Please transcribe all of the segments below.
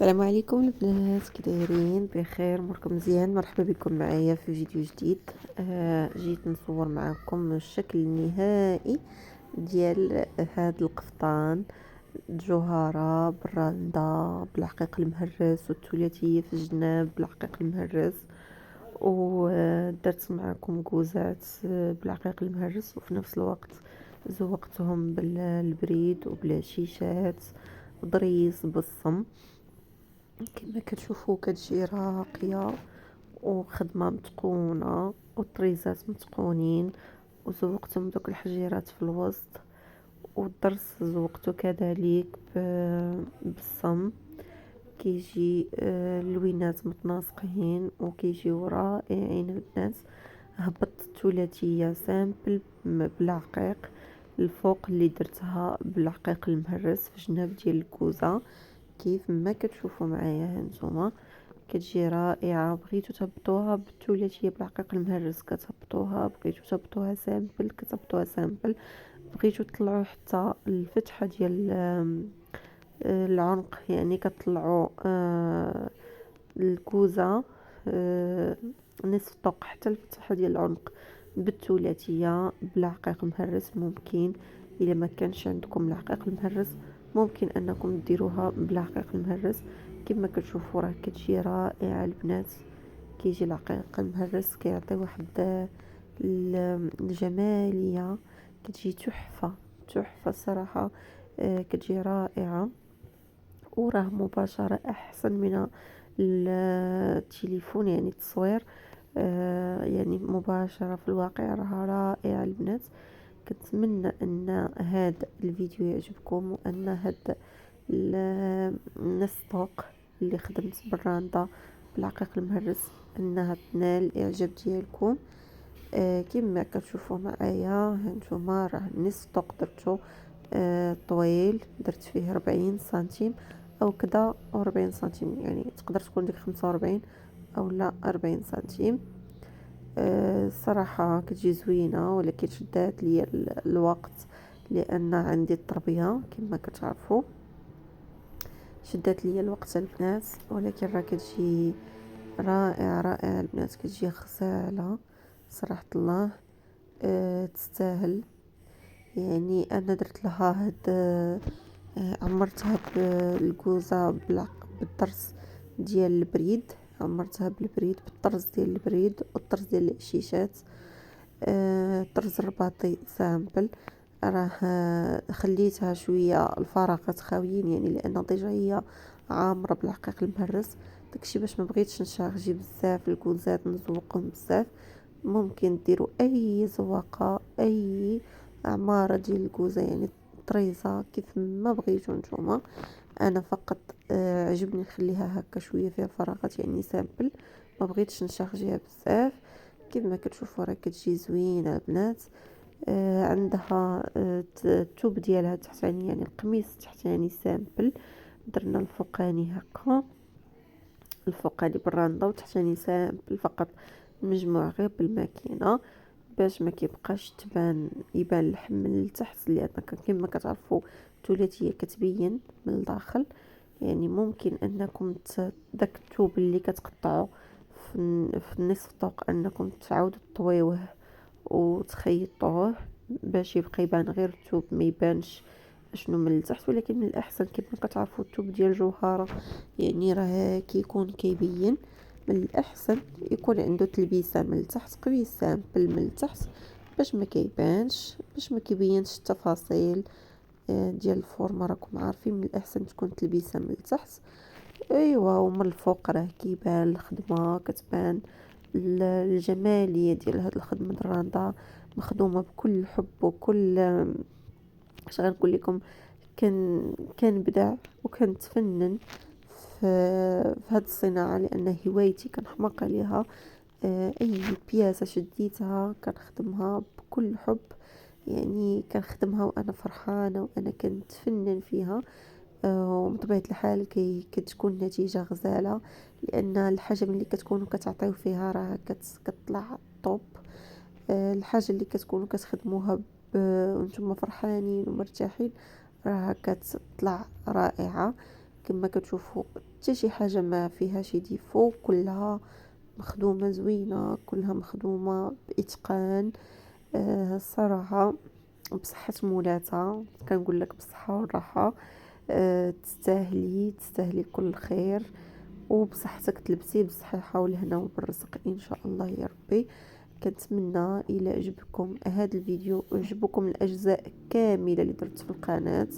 السلام عليكم البنات، كي دايرين؟ بخير؟ اموركم مزيان؟ مرحبا بكم معايا في فيديو جديد. جيت نصور معكم الشكل النهائي ديال هاد القفطان، الجوهره بالراندا بالعقيق المهرس والثلاثيه في الجناب بالعقيق المهرس، ودرت معكم كوزات بالعقيق المهرس، وفي نفس الوقت زوقتهم بالبريد وبالشيشات ضريس بالصم. كما كتشوفوا كتجي راقيه وخدمه متقونه والطريزات متقونين، وزوقتهم دوك الحجيرات في الوسط، والضرس زوقته كذلك بالصم. كيجي اللوينات متناسقين وكيجيو رائعين البنات. هبطت الثلاثيه سامبل بالعقيق الفوق اللي درتها بالعقيق المهرس في جناب ديال الكوزه كيف ما كتشوفوا معايا هانتوما. كتجي رائعه. بغيتو تهبطوها بالثلاثيه بالعقيق المهرس كتهبطوها، بغيتو تهبطوها سامبل كتهبطوها سامبل، بغيتو تطلعوا حتى الفتحه ديال العنق، يعني كتطلعوا الكوزه نصف طوق حتى الفتحه ديال العنق بالثلاثيه بالعقيق مهرس. ممكن الا ما كانش عندكم العقيق المهرس ممكن انكم ديروها بالعقيق المهرس. كما كتشوفوا راه كتجي رائعه البنات. كيجي العقيق المهرس كيعطي واحد الجماليه، كتجي تحفه تحفه الصراحه. كتجي رائعه وراه مباشره احسن من التليفون، يعني التصوير يعني مباشره في الواقع راه رائعه البنات. كنتمنى ان هذا الفيديو يعجبكم، وان هذا الستوك اللي خدمت بالراندا بالعقيق المهرس انها تنال الاعجاب ديالكم. كما كتشوفوا معايا هانتوما راه نصف طوق درتو طويل، درت فيه 40 سنتيم او كذا، 40 سنتيم يعني تقدر تكون ديك 45 او لا 40 سنتيم. الصراحه كتجي زوينه، ولكن شدات لي الوقت لان عندي التربيه كما كتعرفوا. شدات لي الوقت البنات، ولكن راه كتجي رائعه رائعه البنات. كتجي غزاله صراحه الله. تستاهل. يعني انا درت لها هاد عمرتها بالكوزه بالطرز ديال البريد، عمرتها بالبريد بالطرز ديال البريد والطرز ديال الشيشات. الطرز الرباطي سامبل راه خليتها شويه الفراغات خاويين، يعني لان ديجا هي عامره بالعقيق المهرس. داكشي باش ما بغيتش نشارجي بزاف الكوزات نزوقهم بزاف. ممكن ديروا اي زواقه، اي عماره ديال الكوزه، يعني طريزه كيف ما بغيتو نتوما. انا فقط عجبني نخليها هكا شويه فيها فراغات، يعني سامبل ما بغيتش نشارجيها بزاف. كما كتشوفوا راه كتجي زوينه البنات. عندها الثوب ديالها تحتاني، يعني القميص تحتاني سامبل. درنا الفوقاني هكا، الفوقاني بالراندا وتحتاني سامبل فقط، مجموع غير بالماكينه باش ما كيبقاش يبان اللحم من التحت، لان كما كتعرفوا الثلاثيه كتبين من الداخل. يعني ممكن انكم داك الثوب اللي كتقطعوا في النصف طوق انكم تعاودوا تطويوه وتخيطوه باش يبقى يبان غير الثوب، ما يبانش شنو من التحت. ولكن من الاحسن كما كتعرفوا الثوب ديال الجوهره يعني راه كيكون كيبين. من الاحسن يكون عنده تلبيسه من التحت، قوي سامبل من التحت باش ما كيبانش، باش ما كيبينش التفاصيل ديال الفورمه. راكم عارفين من الاحسن تكون تلبيسه من التحت. ايوا ومن الفوق راه كيبان الخدمه، كتبان الجماليه ديال هاد الخدمه الراندا، مخدومه بكل حب وكل اش غنقول لكم. كنبدع وكنتفنن في هاد الصناعه لان هوايتي كنحماق عليها. اي بياسه شديتها كنخدمها بكل حب، يعني كنخدمها وانا فرحانه وانا كنتفنن فيها. ومن طبيعه الحال كتكون النتيجه غزاله، لان الحاجه ملي كتكونوا كتعطيو فيها راه كتطلع طوب. الحاجه اللي كتكونوا كتخدموها وانتم فرحانين ومرتاحين راه كتطلع رائعه. كما كتشوفوا حتى شي حاجه ما فيها شي ديفو، كلها مخدومه زوينه، كلها مخدومه باتقان. الصراحه بصحه مولاتها، كنقول لك بالصحه والراحه. تستاهلي كل خير، وبصحتك تلبسي بالصحه والهنا وبالرزق ان شاء الله يا ربي. كنتمنى الى عجبكم هذا الفيديو وعجبكم الاجزاء كامله اللي درت في القناه،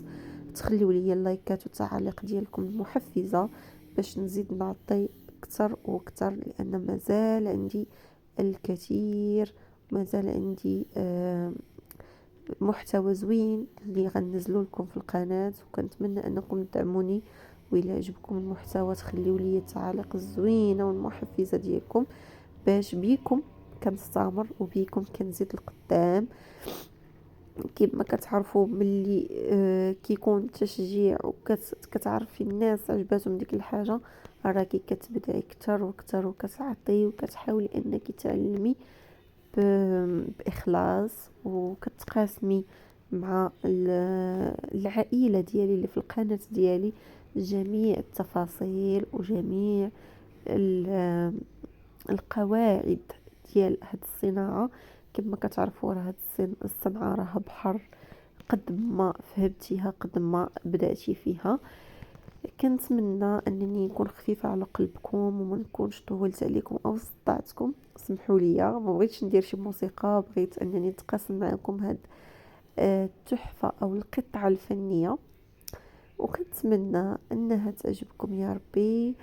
تخليوا لي اللايكات والتعاليق ديالكم المحفزه باش نزيد نعطي اكثر واكثر، لان مازال عندي الكثير، مازال عندي محتوى زوين اللي غنزلو لكم في القناه. وكنتمنى انكم تدعموني، وإلا عجبكم المحتوى تخليوا لي التعاليق الزوينه والمحفزه ديالكم باش بيكم كنستمر وبيكم كنزيد القدام. كيما كتعرفوا ملي كيكون تشجيع وكتعرفي الناس عجباتهم ديك الحاجه، راكي كتبدعي اكثر واكثر وكتعطي وكتحاولي انك تعلمي باخلاص، وكتقاسمي مع العائله ديالي اللي في القناه ديالي جميع التفاصيل وجميع القواعد ديال هاد الصناعه. كما كتعرفوا راه هاد الصنعه راه بحر، قد ما فهمتيها قد ما بدأتي فيها. كنتمنى انني نكون خفيفه على قلبكم وما نكونش طولت عليكم او صدعتكم، سمحوا لي. ما بغيتش ندير شي موسيقى، بغيت انني نتقاسم معكم هاد التحفه او القطعه الفنيه، وكنتمنى انها تعجبكم يا ربي.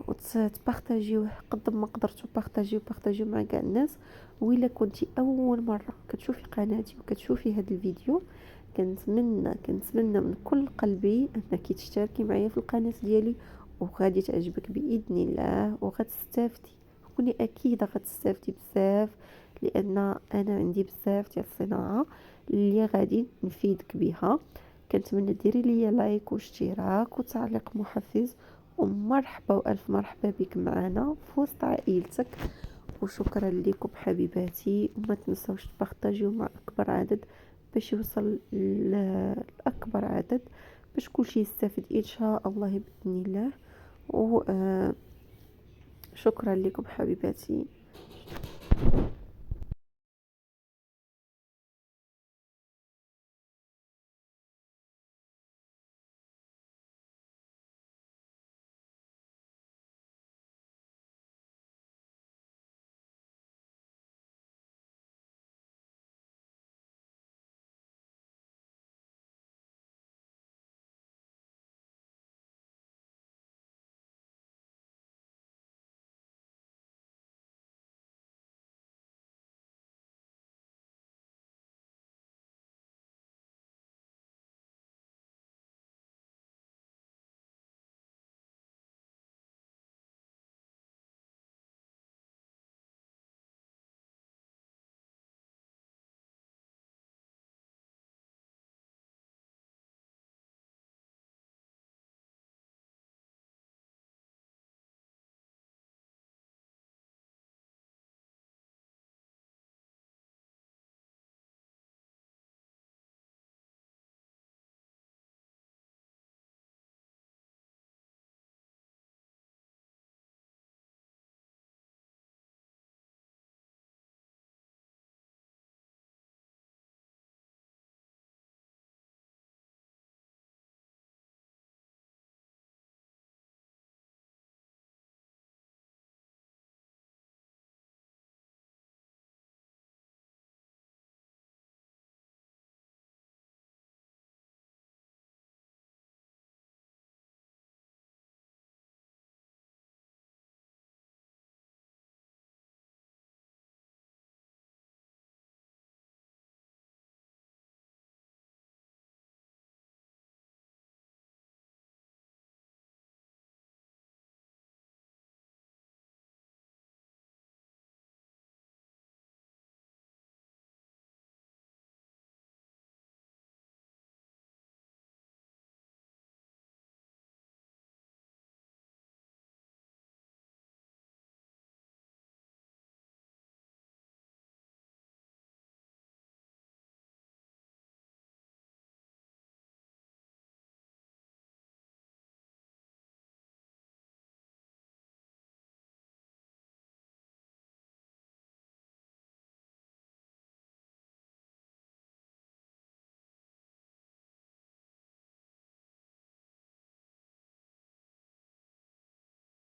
وتبارطاجيوه قد ما قدرتوا، بارطاجيو مع كاع الناس. وإلا كنتي اول مره كتشوفي قناتي وكتشوفي هذا الفيديو، كنتمنى من كل قلبي انك تشتركي معايا في القناه ديالي، وغادي تعجبك باذن الله وغتستافدي. كوني اكيد غتستافدي بزاف، لان انا عندي بزاف ديال الصناعه اللي غادي نفيدك بها. كنتمنى ديري لي لايك واشتراك وتعليق محفز، ومرحبا والف مرحبا بك معنا في وسط عائلتك. وشكرا لكم حبيباتي، وما تنسوش تبارطاجيو مع اكبر عدد باش يوصل لاكبر عدد، باش كلشي يستافد ان شاء الله باذن الله. وشكرا لكم حبيباتي.